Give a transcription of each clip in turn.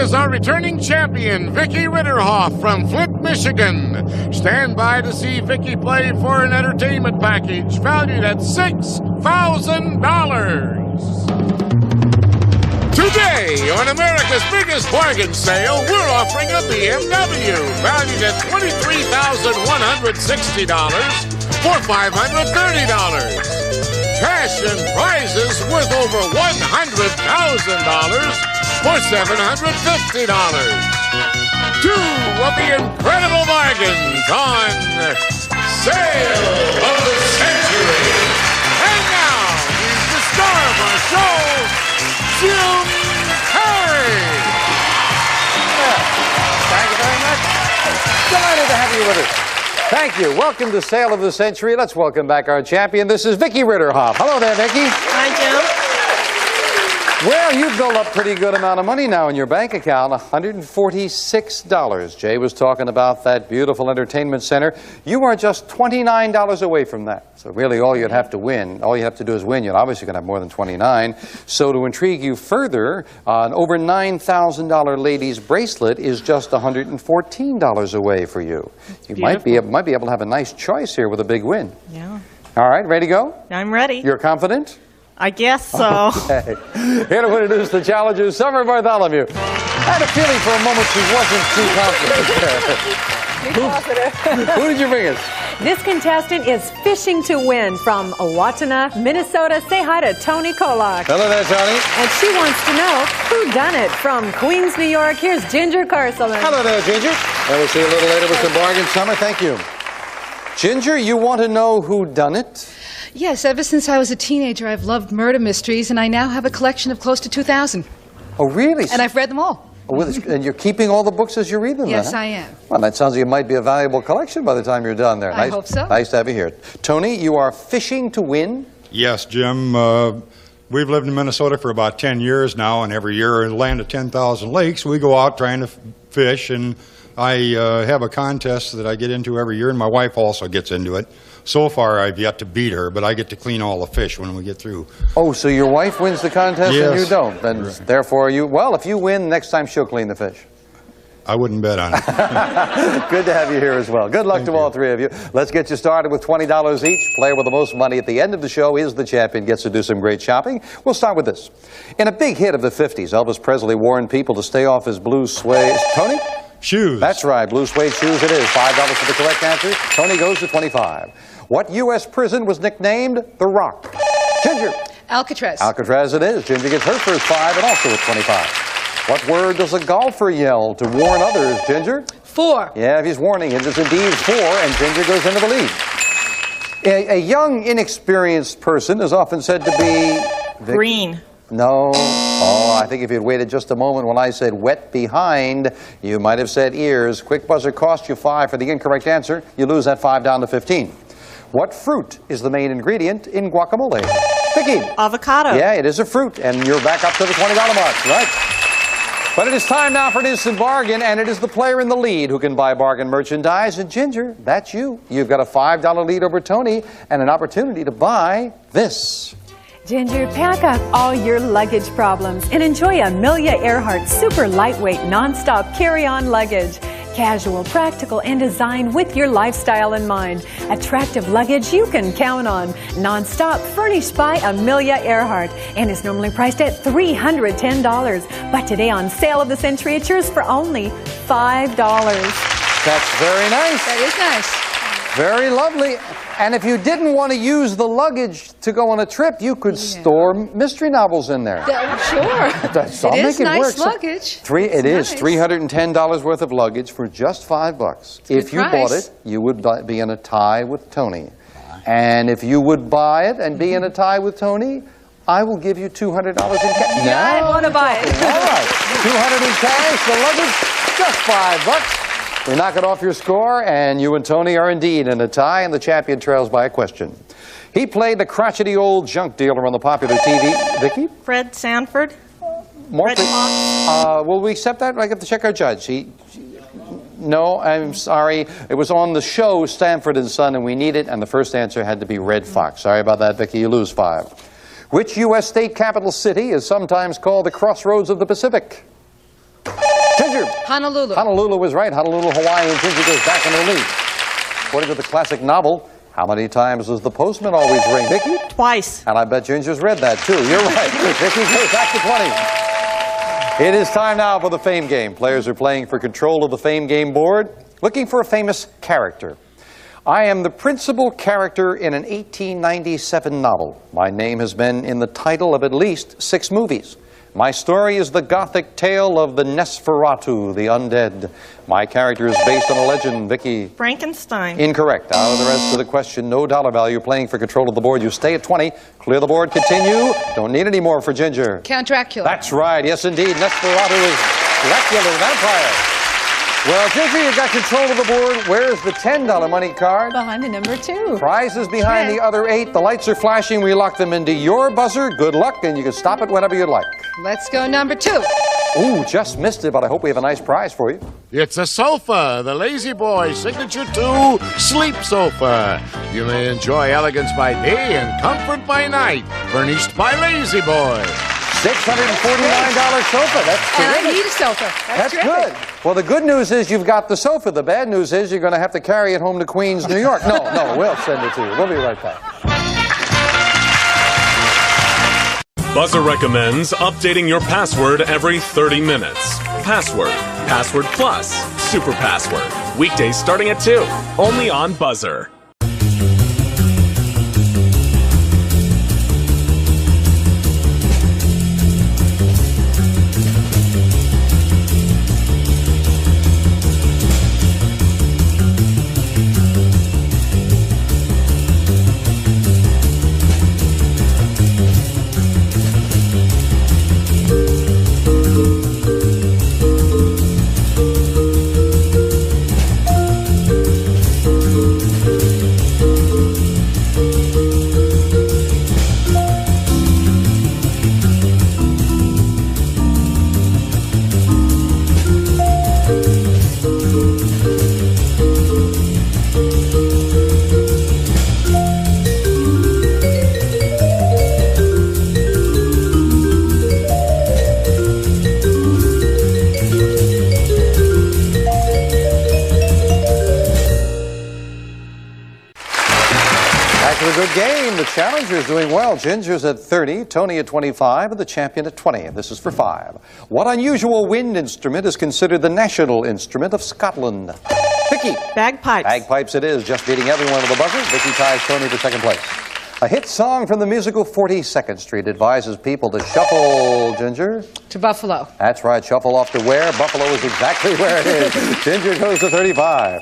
is our returning champion, Vicki Ritterhoff from Flint, Michigan. Stand by to see Vicki play for an entertainment package valued at $6,000. Today, on America's biggest bargain sale, we're offering a BMW valued at $23,160 for $530. Cash and prizes worth over $100,000 for $750. Two of the incredible bargains on Sale of the Century. And now, he's the star of our show, Jim Carrey. Thank you very much. Delighted to have you with us. Thank you. Welcome to Sale of the Century. Let's welcome back our champion. This is Vicki Ritterhoff. Hello there, Vicki. Hi, Jim. Well, you've built up a pretty good amount of money now in your bank account, $146. Jay was talking about that beautiful entertainment center. You are just $29 away from that. So really all you'd have to win, all you have to do is win. You're obviously going to have more than 29. So to intrigue you further, an over $9,000 ladies bracelet is just $114 away for you. You might be able to have a nice choice here with a big win. Yeah. All right, ready to go? I'm ready. You're confident? I guess so. Okay. Here to introduce the challengers, Summer Bartholomew. I had a feeling for a moment she wasn't too confident. Who did you bring us? This contestant is fishing to win from Owatonna, Minnesota. Say hi to Tony Kolak. Hello there, Tony. And she wants to know who done it from Queens, New York. Here's Ginger Carcelman. Hello there, Ginger. And we'll see you a little later with some bargains, Summer. Thank you. Ginger, you want to know who done it? Yes, ever since I was a teenager, I've loved murder mysteries, and I now have a collection of close to 2,000. Oh, really? And I've read them all. Oh, and you're keeping all the books as you read them, Yes, then, huh? I am. Well, that sounds like it might be a valuable collection by the time you're done there. I hope so. Nice to have you here. Tony, you are fishing to win? Yes, Jim. We've lived in Minnesota for about 10 years now, and every year in the land of 10,000 lakes, we go out trying to fish, and I have a contest that I get into every year, and my wife also gets into it. So far, I've yet to beat her, but I get to clean all the fish when we get through. Oh, so your wife wins the contest Yes. and you don't? And therefore, well, if you win, next time she'll clean the fish. I wouldn't bet on it. Good to have you here as well. Good luck to all three of you. Let's get you started with $20 each. Player with the most money at the end of the show is the champion, gets to do some great shopping. We'll start with this. In a big hit of the 50s, Elvis Presley warned people to stay off his blue suede... Tony? Shoes. That's right, blue suede shoes it is. $5 for the correct answer. Tony goes to 25. What U.S. prison was nicknamed The Rock? Ginger. Alcatraz. Alcatraz it is. Ginger gets her first 5 and also at 25. What word does a golfer yell to warn others, Ginger? 4. Yeah, if he's warning, it is indeed 4, and Ginger goes into the lead. A young, inexperienced person is often said to be... Green. No. Oh, I think if you'd waited just a moment when I said wet behind, you might have said ears. Quick buzzer cost you 5 for the incorrect answer. You lose that 5 down to 15. What fruit is the main ingredient in guacamole? Vicki. Avocado. Yeah, it is a fruit, and you're back up to the $20 mark, right? But it is time now for an instant bargain, and it is the player in the lead who can buy bargain merchandise. And Ginger, that's you. You've got a $5 lead over Tony and an opportunity to buy this. Ginger, pack up all your luggage problems and enjoy Amelia Earhart super lightweight non-stop carry-on luggage. Casual, practical, and designed with your lifestyle in mind. Attractive luggage you can count on. Non-stop, furnished by Amelia Earhart, and is normally priced at $310. But today on Sale of the Century, it's yours for only $5. That's very nice. That is nice. Very lovely. And if you didn't want to use the luggage to go on a trip, you could store mystery novels in there. Sure. I'll It make is it nice work. luggage. It is nice. $310 worth of luggage for just $5. If you bought price. it, you would be in a tie with Tony. And if you would buy it and be in a tie with Tony, I will give you $200 in cash. Yeah, I want to buy it. All right, $200 in cash, the luggage, just $5. We knock it off your score, and you and Tony are indeed in a tie, and the champion trails by a question. He played the crotchety old junk dealer on the popular TV. Vicki? Fred Sanford. More Fred please. Fox. Will we accept that? I have to check our judge. No, I'm sorry. It was on the show Stanford and Son, and we need it, and the first answer had to be Red Fox. Sorry about that, Vicki. You lose 5. Which U.S. state capital city is sometimes called the Crossroads of the Pacific? Honolulu. Honolulu was right. Honolulu, Hawaii, and Ginger goes back in the lead. According to the classic novel, how many times does the postman always ring? Vicki? Twice. And I bet Ginger's read that, too. You're right. Vicki goes back to 20. It is time now for the Fame Game. Players are playing for control of the Fame Game board, looking for a famous character. I am the principal character in an 1897 novel. My name has been in the title of at least 6 movies. My story is the Gothic tale of the Nosferatu, the undead. My character is based on a legend. Vicki? Frankenstein. Incorrect. Out of the rest of the question, no dollar value. Playing for control of the board. You stay at 20. Clear the board. Continue. Don't need any more for Ginger. Count Dracula. That's right. Yes, indeed. Nosferatu is Dracula, the vampire. Well, Ginger, you've got control of the board. Where's the $10 money card? Behind the number 2. Prizes behind the other 8. The lights are flashing. We lock them into your buzzer. Good luck, and you can stop it whenever you'd like. Let's go number 2. Ooh, just missed it, but I hope we have a nice prize for you. It's a sofa, the Lazy Boy Signature 2 Sleep Sofa. You may enjoy elegance by day and comfort by night. Furnished by Lazy Boy. $649 sofa. That's And I terrific. need a sofa. That's terrific. good. Well, the good news is you've got the sofa. The bad news is you're going to have to carry it home to Queens, New York. No, we'll send it to you. We'll be right back. Buzzer recommends updating your password every 30 minutes. Password, Password Plus, Super Password. Weekdays starting at 2. Only on Buzzer. A good game. The challenger is doing well. Ginger's at 30, Tony at 25, and the champion at 20. And this is for 5. What unusual wind instrument is considered the national instrument of Scotland? Vicki. Bagpipes. Bagpipes it is, just beating everyone with the buzzer. Vicki ties Tony for second place. A hit song from the musical 42nd Street advises people to shuffle, Ginger. To Buffalo. That's right, shuffle off to where? Buffalo is exactly where it is. Ginger goes to 35.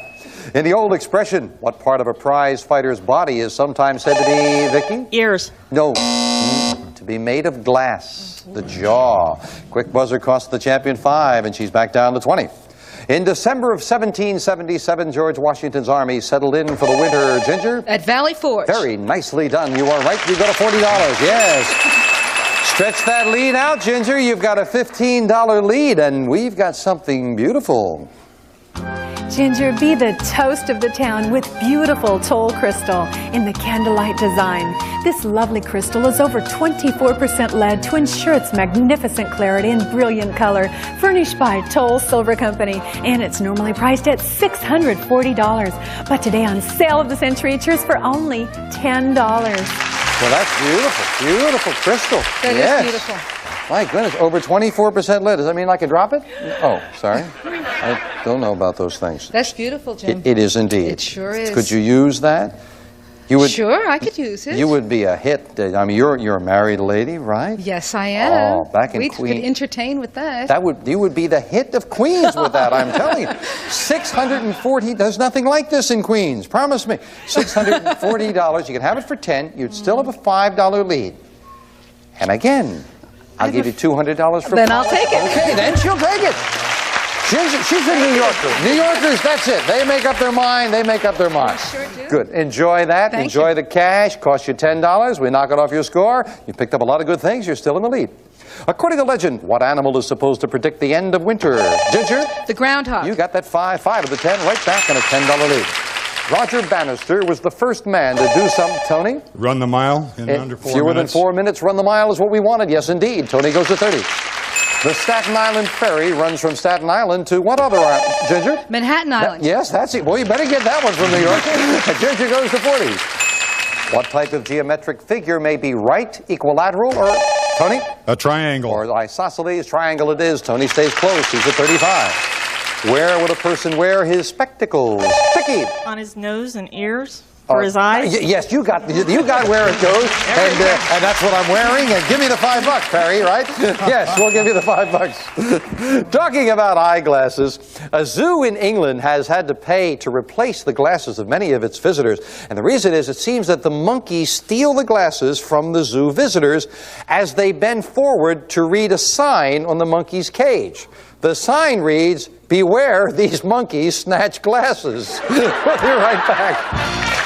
In the old expression, what part of a prize fighter's body is sometimes said to be, Vicki? Ears. No, to be made of glass, the jaw. Quick buzzer cost the champion 5, and she's back down to 20. In December of 1777, George Washington's army settled in for the winter, Ginger. At Valley Forge. Very nicely done. You are right. You go to $40. Yes. Stretch that lead out, Ginger. You've got a $15 lead, and we've got something beautiful. Ginger, be the toast of the town with beautiful toll crystal in the candlelight design. This lovely crystal is over 24% lead to ensure its magnificent clarity and brilliant color, furnished by Toll Silver Company, and it's normally priced at $640. But today on Sale of the Century, it's yours for only $10. Well, that's beautiful. Beautiful crystal. That yes. is beautiful. My goodness, over 24% lead. Does that mean I can drop it? Oh, sorry. I don't know about those things. That's beautiful, Jim. It is indeed. It sure is. Could you use that? You would, sure, I could use it. You would be a hit. I mean, you're a married lady, right? Yes, I am. Oh, back in we Queens. could entertain with that. You would be the hit of Queens with that, I'm telling you. 640, there's nothing like this in Queens, promise me. $640, you can have it for 10, you'd still have a $5 lead. And again, I'll give you $200 for Then I'll take it. Okay, then she'll take it. She's a New Yorker. New Yorkers, that's it. They make up their mind. They make up their mind. Sure do. Good. Enjoy that. Thank Enjoy you. the cash. Cost you $10. We knock it off your score. You picked up a lot of good things. You're still in the lead. According to legend, what animal is supposed to predict the end of winter? Ginger? The groundhog. You got that 5 of the 10 right back on a $10 lead. Roger Bannister was the first man to do something. Tony? Run the mile in under 4 minutes. Fewer than 4 minutes. Run the mile is what we wanted. Yes, indeed. Tony goes to 30. The Staten Island Ferry runs from Staten Island to what other island? Ginger? Manhattan Island. Yes, that's it. Well, you better get that one from New York. Ginger goes to 40. What type of geometric figure may be right, equilateral, or, Tony? A triangle. Or isosceles triangle it is. Tony stays close. He's at 35. Where would a person wear his spectacles? Vicki? On his nose and ears? For his eyes? Yes, you got where it goes, and that's what I'm wearing. And give me the $5, Perry, right? Yes, we'll give you the $5. Talking about eyeglasses, a zoo in England has had to pay to replace the glasses of many of its visitors. And the reason is it seems that the monkeys steal the glasses from the zoo visitors as they bend forward to read a sign on the monkey's cage. The sign reads, "Beware, these monkeys snatch glasses." We'll be right back.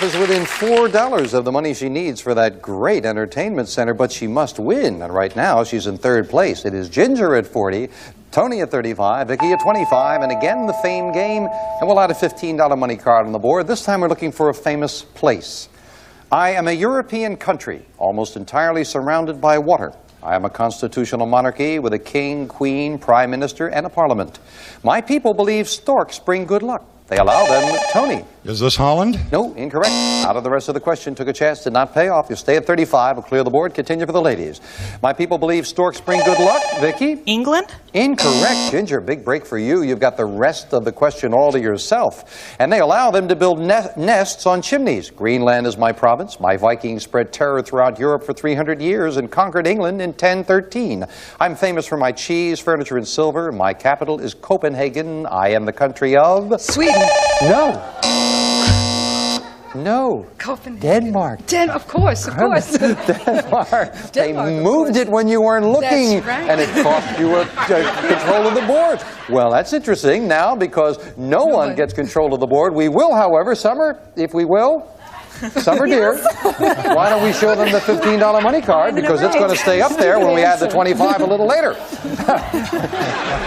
Is within $4 of the money she needs for that great entertainment center, but she must win. And right now, she's in third place. It is Ginger at 40, Tony at 35, Vicki at 25, and again the fame game. And we'll add a $15 money card on the board. This time we're looking for a famous place. I am a European country, almost entirely surrounded by water. I am a constitutional monarchy with a king, queen, prime minister, and a parliament. My people believe storks bring good luck. They allow them, Tony. Is this Holland? No, incorrect. Out of the rest of the question, took a chance, did not pay off. You stay at 35, we'll clear the board, continue for the ladies. My people believe storks bring good luck. Vicki? England? Incorrect. Ginger, big break for you. You've got the rest of the question all to yourself. And they allow them to build nests on chimneys. Greenland is my province. My Vikings spread terror throughout Europe for 300 years and conquered England in 1013. I'm famous for my cheese, furniture, and silver. My capital is Copenhagen. I am the country of... Sweden. No. No. Copenhagen. Denmark. Of course. Denmark. They Denmark, moved it when you weren't looking. That's right. And it cost you control of the board. Well, that's interesting now because no one gets control of the board. We will, however, Summer, if we will. Summer, dear, why don't we show them the $15 money card because it's going to stay up there when we add the 25 a little later.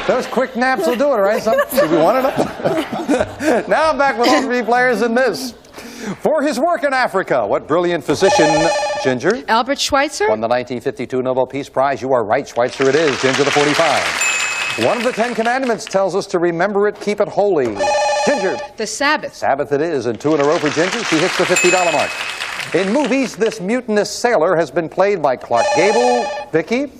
Those quick naps will do it, right? If you want it up. Now back with all three players in this. For his work in Africa, what brilliant physician, Ginger? Albert Schweitzer? Won the 1952 Nobel Peace Prize. You are right, Schweitzer it is. Ginger the 45. One of the 10 Commandments tells us to remember it, keep it holy. Ginger. The Sabbath. Sabbath it is, and 2 in a row for Ginger. She hits the $50 mark. In movies, this mutinous sailor has been played by Clark Gable. Vicki?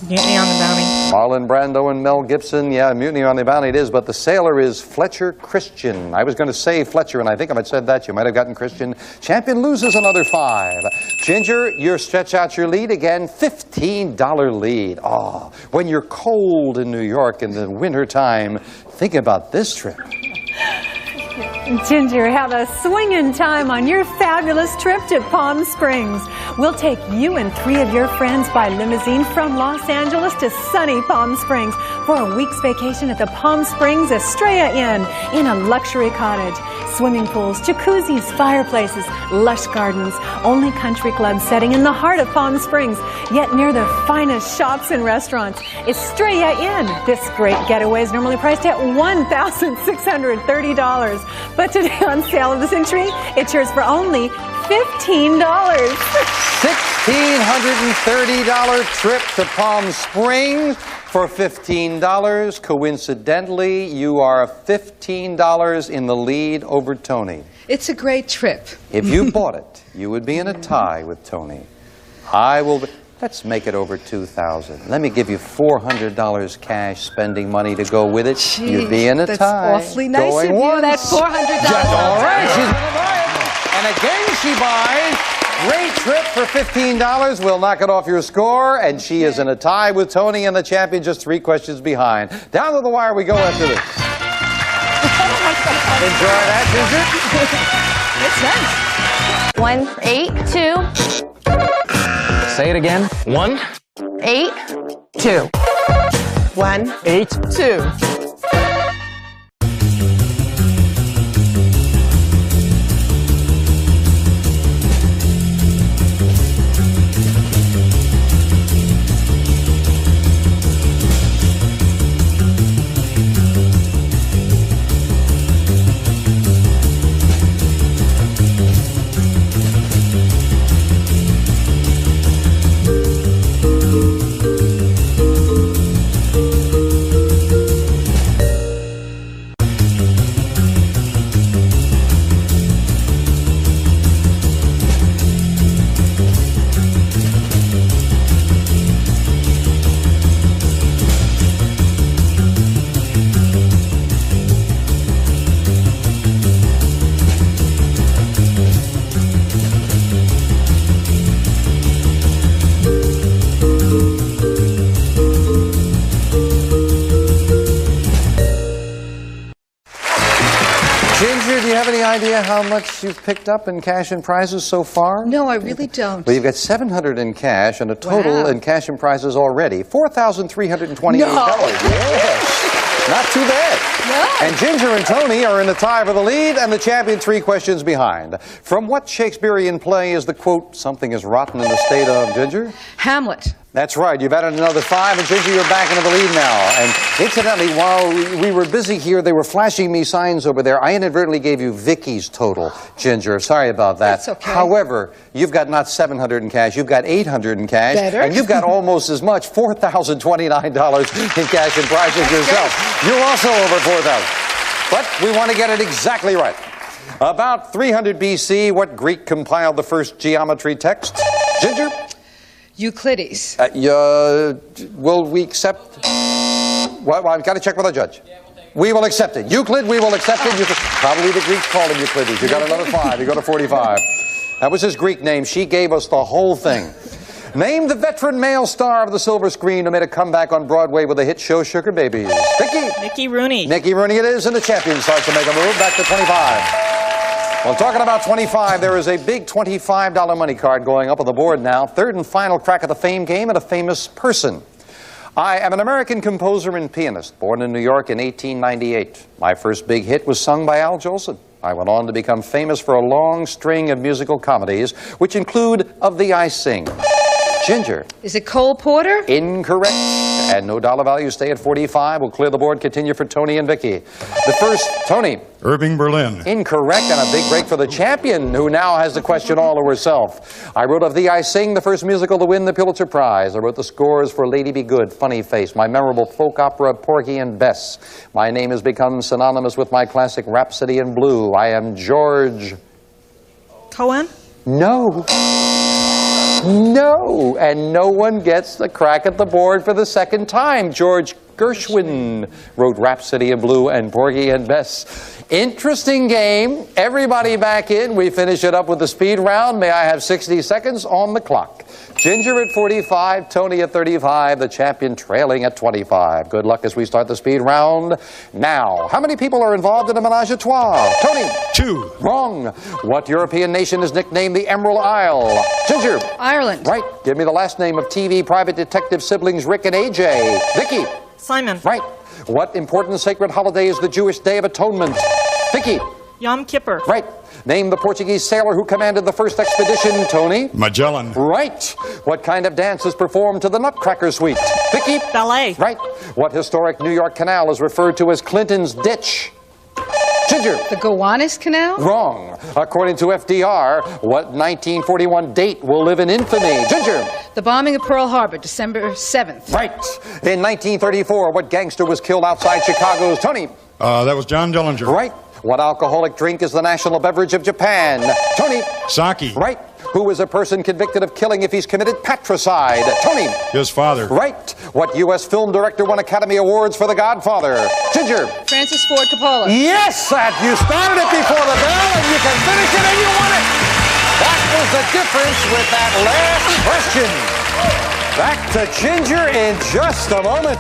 Mutiny on the Bounty. Marlon Brando and Mel Gibson. Yeah, Mutiny on the Bounty it is, but the sailor is Fletcher Christian. I was going to say Fletcher, and I think if I'd said that, you might have gotten Christian. Champion loses another 5. Ginger, you stretch out your lead again. $15 lead. Oh, when you're cold in New York in the wintertime, think about this trip. Ginger, have a swinging time on your fabulous trip to Palm Springs. We'll take you and 3 of your friends by limousine from Los Angeles to sunny Palm Springs for a week's vacation at the Palm Springs Estrella Inn in a luxury cottage. Swimming pools, jacuzzis, fireplaces, lush gardens, only country club setting in the heart of Palm Springs, yet near the finest shops and restaurants. Estrella Inn. This great getaway is normally priced at $1,630. But today on Sale of the Century, it's yours for only $15. $1,630 trip to Palm Springs for $15. Coincidentally, you are $15 in the lead over Tony. It's a great trip. If you bought it, you would be in a tie with Tony. I will. Let's make it over $2,000. Let me give you $400 cash spending money to go with it. Jeez, you'd be in a tie. That's awfully nice going of you. once. That's $400. Just all right. She's going to buy it. And again, she buys. Great trip for $15. We'll knock it off your score. And she is in a tie with Tony and the champion, just 3 questions behind. Down to the wire we go after this. Enjoy that, Ginger? It's nice. 1, 8, 2. Say it again. 1, 8, 2. 1, 8, 2. Ginger, do you have any idea how much you've picked up in cash and prizes so far? No, I really don't. Well, you've got $700 in cash and a total Wow. in cash and prizes already. $4,328. No. Yes. Not too bad. No. And Ginger and Tony are in the tie for the lead and the champion 3 questions behind. From what Shakespearean play is the quote, "Something is rotten in the state of," Ginger? Hamlet. That's right. You've added another 5, and Ginger, you're back into the lead now. And incidentally, while we were busy here, they were flashing me signs over there. I inadvertently gave you Vicky's total, Ginger. Sorry about that. That's okay. However, you've got not $700 in cash. You've got $800 in cash. Better. And you've got almost as much, $4,029 in cash and prizes yourself. You're also over $4,000. But we want to get it exactly right. About 300 BC, what Greek compiled the first geometry text? Ginger? Euclides. Will we accept? Well, I've got to check with the judge. We will accept it. Euclid, we will accept it. Probably the Greeks called him Euclides. You got another 5. You go to 45. That was his Greek name. She gave us the whole thing. Name the veteran male star of the silver screen who made a comeback on Broadway with the hit show Sugar Babies. Vicki? Mickey Rooney. Mickey Rooney it is, and the champion starts to make a move back to 25. Well, talking about 25, there is a big $25 money card going up on the board now. 3rd and final crack of the fame game and a famous person. I am an American composer and pianist, born in New York in 1898. My first big hit was sung by Al Jolson. I went on to become famous for a long string of musical comedies, which include Of Thee I Sing. Ginger. Is it Cole Porter? Incorrect. And no dollar value. Stay at 45. We'll clear the board. Continue for Tony and Vicki. The first, Tony. Irving Berlin. Incorrect, and a big break for the champion, who now has the question all to herself. I wrote Of Thee I Sing, the first musical to win the Pulitzer Prize. I wrote the scores for Lady Be Good, Funny Face, my memorable folk opera Porgy and Bess. My name has become synonymous with my classic Rhapsody in Blue. I am George... Cohen? No. No, and no one gets a crack at the board for the second time. George Gershwin wrote Rhapsody in Blue and Porgy and Bess. Interesting game. Everybody back in. We finish it up with the speed round. May I have 60 seconds on the clock? Ginger at 45, Tony at 35, the champion trailing at 25. Good luck as we start the speed round now. How many people are involved in a menage a trois? Tony? 2. Wrong. What European nation is nicknamed the Emerald Isle? Ginger? Ireland. Right. Give me the last name of TV private detective siblings Rick and AJ. Vicki? Simon. Right. What important sacred holiday is the Jewish Day of Atonement? Vicki? Yom Kippur. Right. Name the Portuguese sailor who commanded the first expedition, Tony. Magellan. Right. What kind of dance is performed to the Nutcracker Suite? Vicki? Ballet. Right. What historic New York canal is referred to as Clinton's Ditch? Ginger? The Gowanus Canal? Wrong. According to FDR, what 1941 date will live in infamy? Ginger? The bombing of Pearl Harbor, December 7th. Right. In 1934, what gangster was killed outside Chicago's Tony? That was John Dillinger. Right. What alcoholic drink is the national beverage of Japan? Tony? Sake. Right. Who is a person convicted of killing if he's committed patricide? Tony? His father. Right. What U.S. film director won Academy Awards for The Godfather? Ginger? Francis Ford Coppola. Yes, you started it before the bell and you can finish it and you won it. That was the difference with that last question. Back to Ginger in just a moment.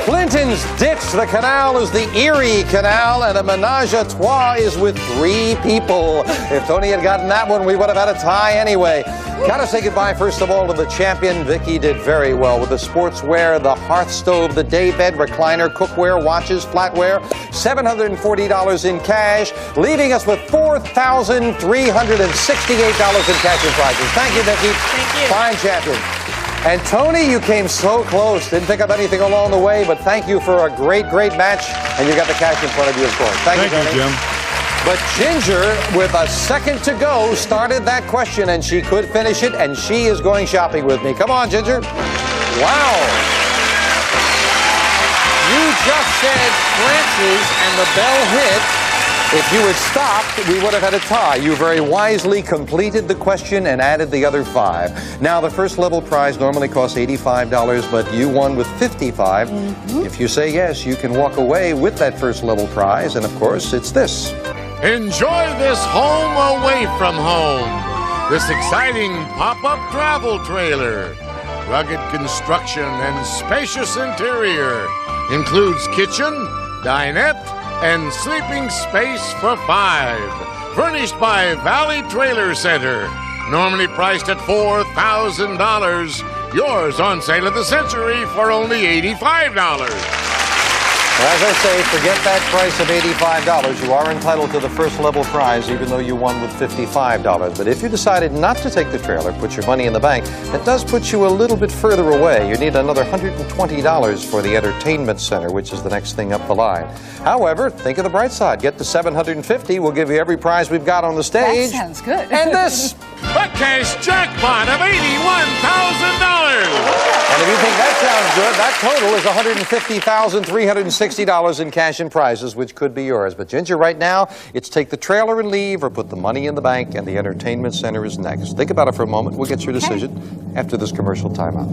Clinton's Ditch, the canal, is the Erie Canal, and a menage a trois is with 3 people. If Tony had gotten that one, we would have had a tie anyway. Gotta say goodbye, first of all, to the champion. Vicki did very well with the sportswear, the hearth stove, the daybed, recliner, cookware, watches, flatware. $740 in cash, leaving us with $4,368 in cash and prizes. Thank you, Vicki. Thank you. Fine champion. And Tony, you came so close. Didn't pick up anything along the way, but thank you for a great, great match. And you got the cash in front of you, of course. Thank you, Tony. Jim. But Ginger, with a second to go, started that question, and she could finish it, and she is going shopping with me. Come on, Ginger. Wow. You just said Francis, and the bell hit. If you had stopped, we would have had a tie. You very wisely completed the question and added the other 5. Now, the first level prize normally costs $85, but you won with $55. If you say yes, you can walk away with that first level prize, and of course, it's this. Enjoy this home away from home. This exciting pop-up travel trailer. Rugged construction and spacious interior. Includes kitchen, dinette, and sleeping space for 5. Furnished by Valley Trailer Center. Normally priced at $4,000. Yours on sale at the Century for only $85. As I say, forget that price of $85. You are entitled to the first level prize, even though you won with $55. But if you decided not to take the trailer, put your money in the bank, that does put you a little bit further away. You need another $120 for the entertainment center, which is the next thing up the line. However, think of the bright side. Get to $750. We'll give you every prize we've got on the stage. That sounds good. And this. A cash jackpot of $81,000. And if you think that sounds good, that total is $150,360 in cash and prizes, which could be yours. But Ginger, right now, it's take the trailer and leave or put the money in the bank, and the entertainment center is next. Think about it for a moment. We'll get your decision after this commercial timeout.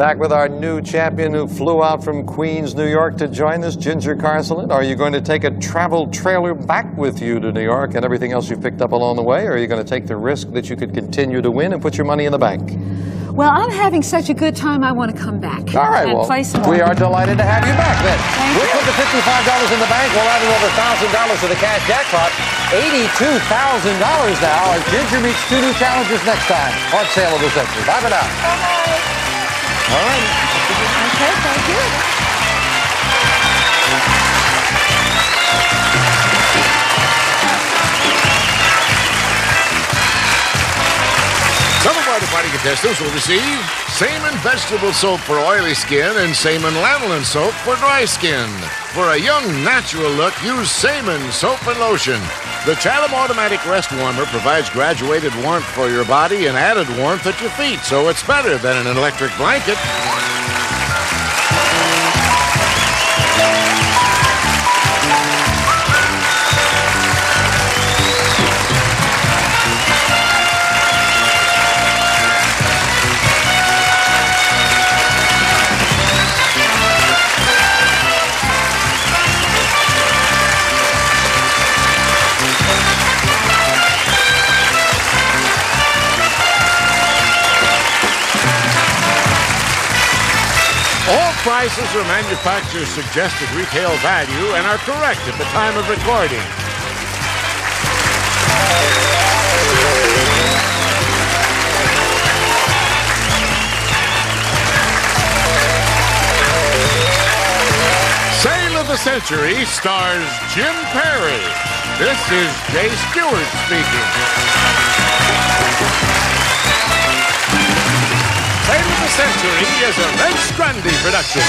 Back with our new champion who flew out from Queens, New York to join us, Ginger Carcelin. Are you going to take a travel trailer back with you to New York and everything else you've picked up along the way? Or are you going to take the risk that you could continue to win and put your money in the bank? Well, I'm having such a good time, I want to come back. All right, and well, play some more. we are delighted to have you back then. Thank We'll you. put the $55 in the bank. We'll add another $1,000 to the cash jackpot. $82,000 now as Ginger meets two new challengers next time on Sale of the Century. Bye for now. Bye-bye. All right. Okay, thank you. Some of our departing contestants will receive Seaman vegetable soap for oily skin and Seaman lanolin soap for dry skin. For a young, natural look, use Seaman soap and lotion. The Chatham Automatic Rest Warmer provides graduated warmth for your body and added warmth at your feet, so it's better than an electric blanket. All prices are manufacturer's suggested retail value and are correct at the time of recording. Sale of the Century stars Jim Perry. This is Jay Stewart speaking. Sale of the Century is a Red Strandy production.